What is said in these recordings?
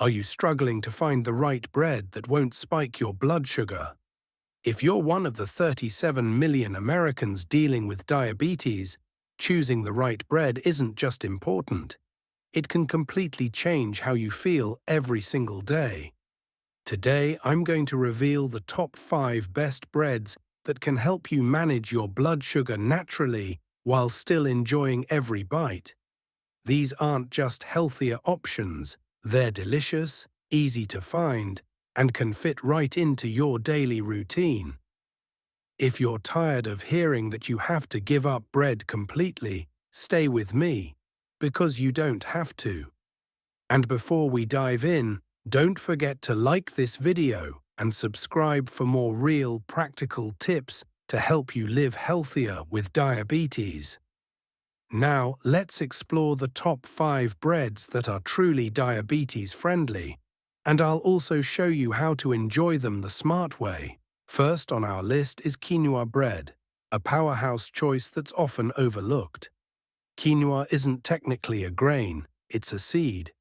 Are you struggling to find the right bread that won't spike your blood sugar? If you're one of the 37 million Americans dealing with diabetes, choosing the right bread isn't just important. It can completely change how you feel every single day. Today, I'm going to reveal the top 5 best breads that can help you manage your blood sugar naturally while still enjoying every bite. These aren't just healthier options, they're delicious, easy to find, and can fit right into your daily routine. If you're tired of hearing that you have to give up bread completely, stay with me, because you don't have to. And before we dive in, don't forget to like this video and subscribe for more real, practical tips to help you live healthier with diabetes. Now, let's explore the top 5 breads that are truly diabetes-friendly, and I'll also show you how to enjoy them the smart way. First on our list is quinoa bread, a powerhouse choice that's often overlooked. Quinoa isn't technically a grain, it's a seed,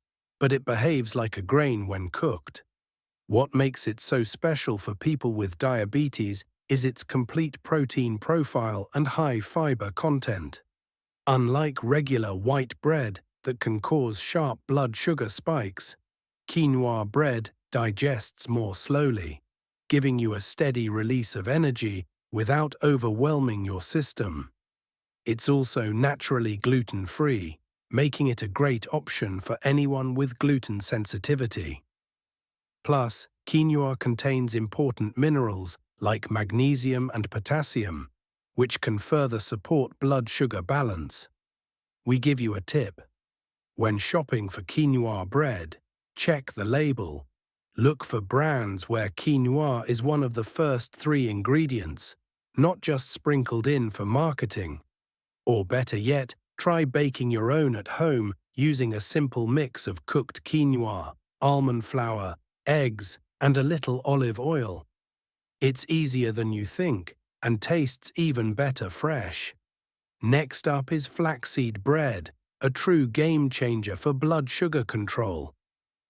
but it behaves like a grain when cooked. What makes it so special for people with diabetes is its complete protein profile and high fiber content. Unlike regular white bread that can cause sharp blood sugar spikes, quinoa bread digests more slowly, giving you a steady release of energy without overwhelming your system. It's also naturally gluten-free, making it a great option for anyone with gluten sensitivity. Plus, quinoa contains important minerals like magnesium and potassium, which can further support blood sugar balance. We give you a tip. When shopping for quinoa bread, check the label. Look for brands where quinoa is one of the first 3 ingredients, not just sprinkled in for marketing. Or better yet, try baking your own at home using a simple mix of cooked quinoa, almond flour, eggs, and a little olive oil. It's easier than you think, and tastes even better fresh. Next up is flaxseed bread, a true game-changer for blood sugar control.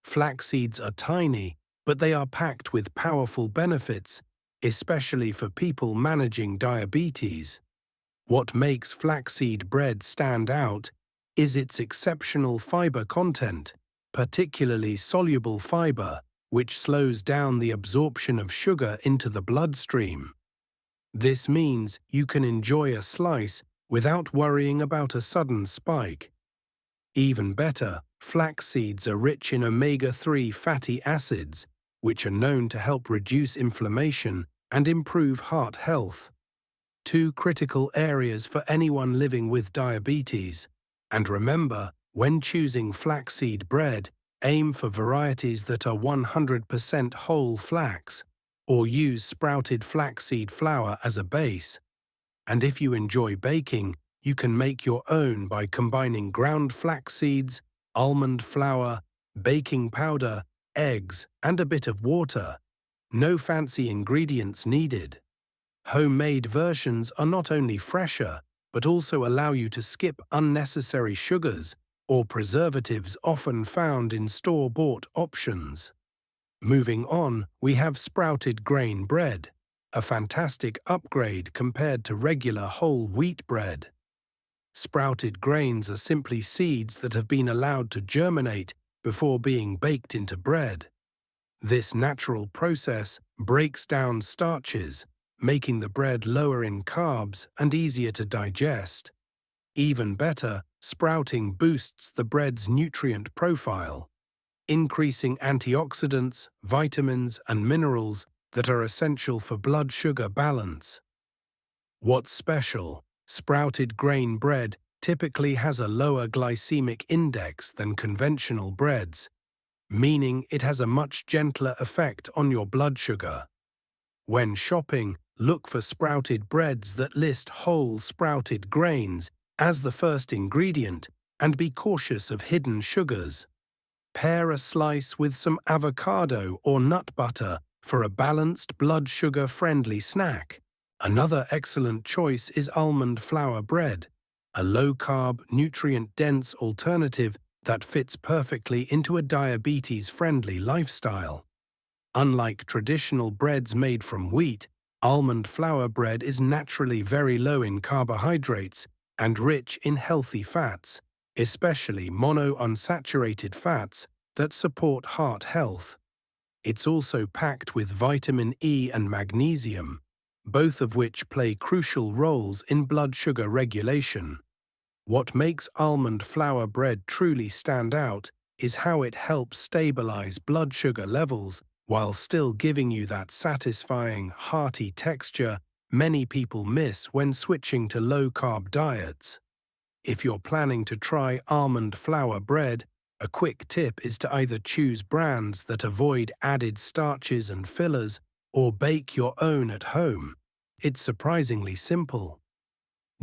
Flax seeds are tiny, but they are packed with powerful benefits, especially for people managing diabetes. What makes flaxseed bread stand out is its exceptional fiber content, particularly soluble fiber, which slows down the absorption of sugar into the bloodstream. This means you can enjoy a slice without worrying about a sudden spike. Even better, flax seeds are rich in omega-3 fatty acids, which are known to help reduce inflammation and improve heart health. 2 critical areas for anyone living with diabetes. And remember, when choosing flaxseed bread, aim for varieties that are 100% whole flax, or use sprouted flaxseed flour as a base. And if you enjoy baking, you can make your own by combining ground flax seeds, almond flour, baking powder, eggs, and a bit of water. No fancy ingredients needed. Homemade versions are not only fresher, but also allow you to skip unnecessary sugars or preservatives often found in store-bought options. Moving on, we have sprouted grain bread, a fantastic upgrade compared to regular whole wheat bread. Sprouted grains are simply seeds that have been allowed to germinate before being baked into bread. This natural process breaks down starches, making the bread lower in carbs and easier to digest. Even better, sprouting boosts the bread's nutrient profile, increasing antioxidants, vitamins, and minerals that are essential for blood sugar balance. What's special? Sprouted grain bread typically has a lower glycemic index than conventional breads, meaning it has a much gentler effect on your blood sugar. When shopping, look for sprouted breads that list whole sprouted grains as the first ingredient and be cautious of hidden sugars. Pair a slice with some avocado or nut butter for a balanced blood sugar-friendly snack. Another excellent choice is almond flour bread, a low-carb, nutrient-dense alternative that fits perfectly into a diabetes-friendly lifestyle. Unlike traditional breads made from wheat, almond flour bread is naturally very low in carbohydrates and rich in healthy fats, especially monounsaturated fats that support heart health. It's also packed with vitamin E and magnesium, both of which play crucial roles in blood sugar regulation. What makes almond flour bread truly stand out is how it helps stabilize blood sugar levels while still giving you that satisfying, hearty texture many people miss when switching to low-carb diets. If you're planning to try almond flour bread, a quick tip is to either choose brands that avoid added starches and fillers or bake your own at home. It's surprisingly simple.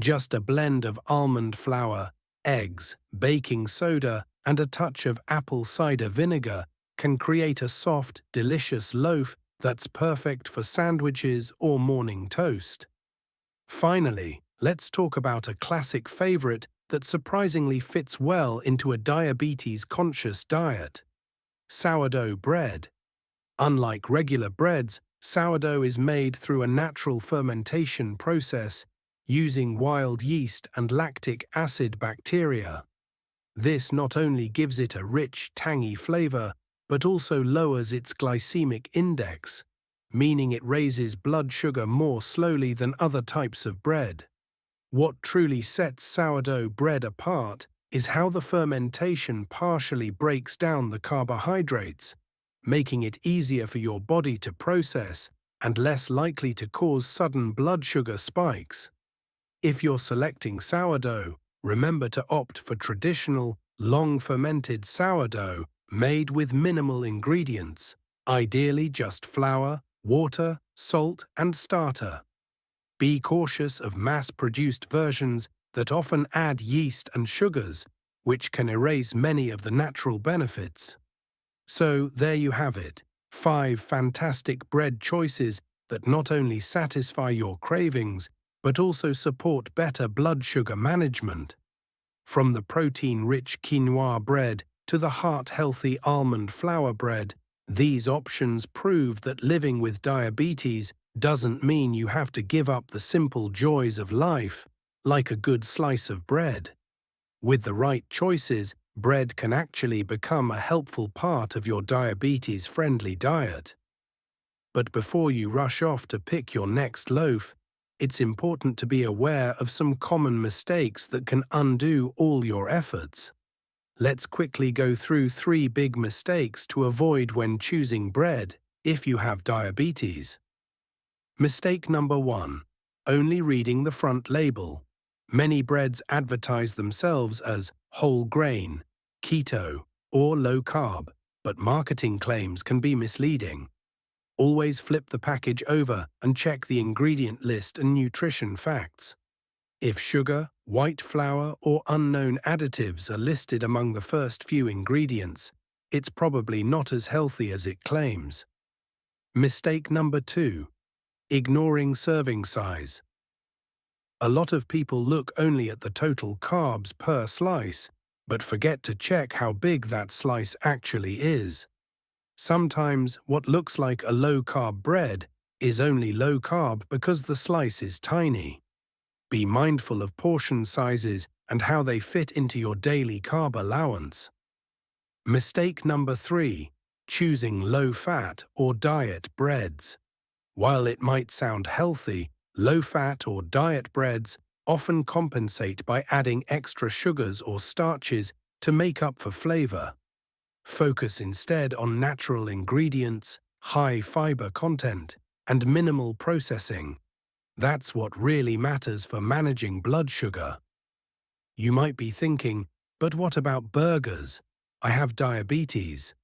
Just a blend of almond flour, eggs, baking soda, and a touch of apple cider vinegar can create a soft, delicious loaf that's perfect for sandwiches or morning toast. Finally, let's talk about a classic favorite that surprisingly fits well into a diabetes-conscious diet: sourdough bread. Unlike regular breads, sourdough is made through a natural fermentation process using wild yeast and lactic acid bacteria. This not only gives it a rich, tangy flavor, but also lowers its glycemic index, meaning it raises blood sugar more slowly than other types of bread. What truly sets sourdough bread apart is how the fermentation partially breaks down the carbohydrates, making it easier for your body to process and less likely to cause sudden blood sugar spikes. If you're selecting sourdough, remember to opt for traditional, long-fermented sourdough made with minimal ingredients, ideally just flour, water, salt, and starter. Be cautious of mass-produced versions that often add yeast and sugars, which can erase many of the natural benefits. So there you have it, 5 fantastic bread choices that not only satisfy your cravings, but also support better blood sugar management. From the protein-rich quinoa bread to the heart-healthy almond flour bread, these options prove that living with diabetes doesn't mean you have to give up the simple joys of life, like a good slice of bread. With the right choices, bread can actually become a helpful part of your diabetes-friendly diet. But before you rush off to pick your next loaf, it's important to be aware of some common mistakes that can undo all your efforts. Let's quickly go through 3 big mistakes to avoid when choosing bread if you have diabetes. Mistake number 1. Only reading the front label. Many breads advertise themselves as whole grain, keto, or low carb, but marketing claims can be misleading. Always flip the package over and check the ingredient list and nutrition facts. If sugar, white flour, or unknown additives are listed among the first few ingredients, it's probably not as healthy as it claims. Mistake number 2. Ignoring serving size. A lot of people look only at the total carbs per slice, but forget to check how big that slice actually is. Sometimes what looks like a low-carb bread is only low-carb because the slice is tiny. Be mindful of portion sizes and how they fit into your daily carb allowance. Mistake number 3. Choosing low-fat or diet breads. While it might sound healthy, low-fat or diet breads often compensate by adding extra sugars or starches to make up for flavor. Focus instead on natural ingredients, high fiber content, and minimal processing. That's what really matters for managing blood sugar. You might be thinking, but what about burgers? I have diabetes.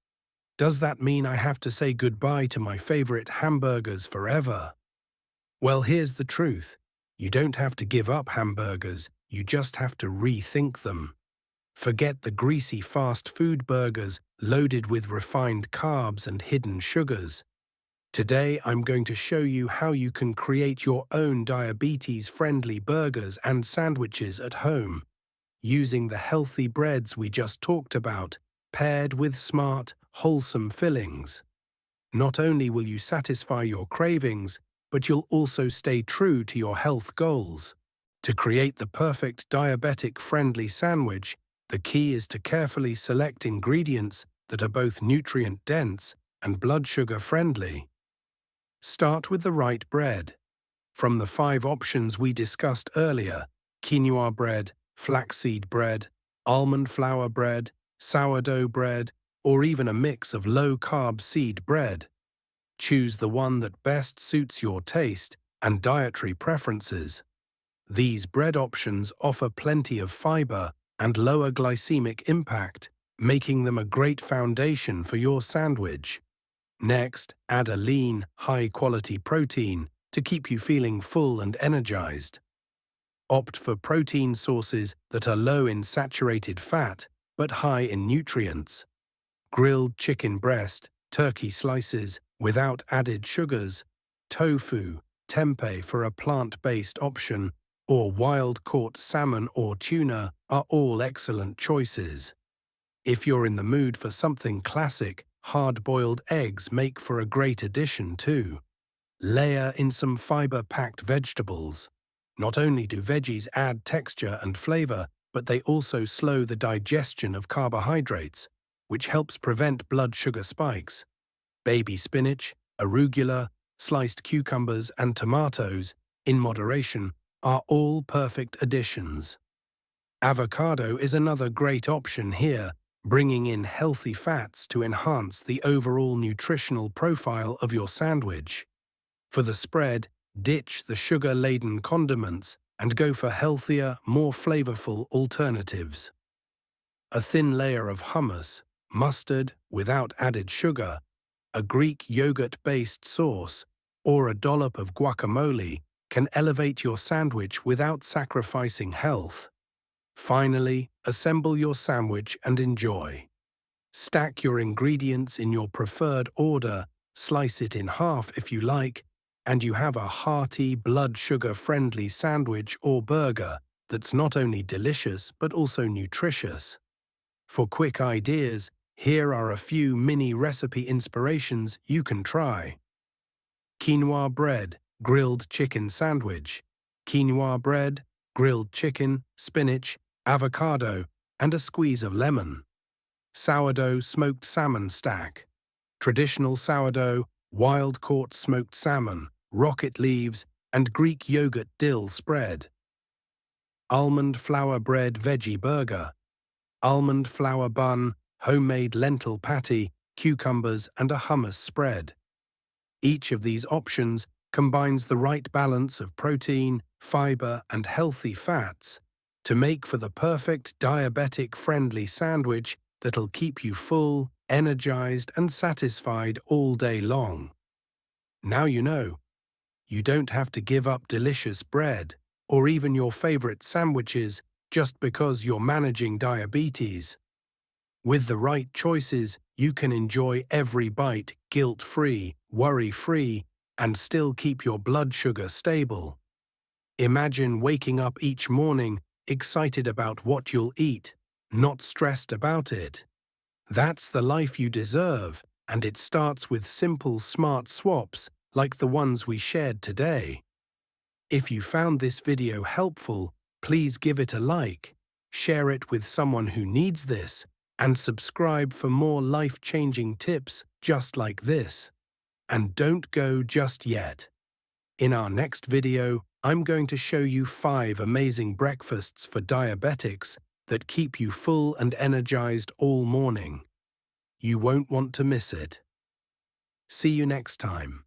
Does that mean I have to say goodbye to my favorite hamburgers forever? Well, here's the truth. You don't have to give up hamburgers, you just have to rethink them. Forget the greasy fast food burgers loaded with refined carbs and hidden sugars. Today, I'm going to show you how you can create your own diabetes-friendly burgers and sandwiches at home. using the healthy breads we just talked about, paired with smart, wholesome fillings. Not only will you satisfy your cravings, but you'll also stay true to your health goals. To create the perfect diabetic-friendly sandwich, the key is to carefully select ingredients that are both nutrient-dense and blood sugar-friendly. Start with the right bread. From the 5 options we discussed earlier, quinoa bread, flaxseed bread, almond flour bread, sourdough bread, or even a mix of low-carb seed bread, choose the one that best suits your taste and dietary preferences. These bread options offer plenty of fiber and lower glycemic impact, making them a great foundation for your sandwich. Next, add a lean, high-quality protein to keep you feeling full and energized. Opt for protein sources that are low in saturated fat but high in nutrients. Grilled chicken breast, turkey slices without added sugars, tofu, tempeh for a plant-based option, or wild-caught salmon or tuna are all excellent choices. If you're in the mood for something classic, hard-boiled eggs make for a great addition too. Layer in some fiber-packed vegetables. Not only do veggies add texture and flavor, but they also slow the digestion of carbohydrates, which helps prevent blood sugar spikes. Baby spinach, arugula, sliced cucumbers, and tomatoes, in moderation, are all perfect additions. Avocado is another great option here, bringing in healthy fats to enhance the overall nutritional profile of your sandwich. For the spread, ditch the sugar-laden condiments and go for healthier, more flavorful alternatives. A thin layer of hummus, mustard without added sugar, a Greek yogurt-based sauce, or a dollop of guacamole can elevate your sandwich without sacrificing health. Finally, assemble your sandwich and enjoy. Stack your ingredients in your preferred order, slice it in half if you like, and you have a hearty, blood sugar-friendly sandwich or burger that's not only delicious but also nutritious. For quick ideas, here are a few mini recipe inspirations you can try. Quinoa bread, grilled chicken sandwich. Quinoa bread, grilled chicken, spinach, avocado, and a squeeze of lemon. Sourdough smoked salmon stack. Traditional sourdough, wild-caught smoked salmon, rocket leaves, and Greek yogurt dill spread. Almond flour bread veggie burger. Almond flour bun, homemade lentil patty, cucumbers, and a hummus spread. Each of these options combines the right balance of protein, fiber, and healthy fats to make for the perfect diabetic-friendly sandwich that'll keep you full, energized, and satisfied all day long. Now you know, you don't have to give up delicious bread or even your favorite sandwiches just because you're managing diabetes. With the right choices, you can enjoy every bite guilt-free, worry-free, and still keep your blood sugar stable. Imagine waking up each morning excited about what you'll eat, not stressed about it. That's the life you deserve, and it starts with simple, smart swaps like the ones we shared today. If you found this video helpful, please give it a like, share it with someone who needs this, and subscribe for more life-changing tips just like this. And don't go just yet. In our next video, I'm going to show you 5 amazing breakfasts for diabetics that keep you full and energized all morning. You won't want to miss it. See you next time.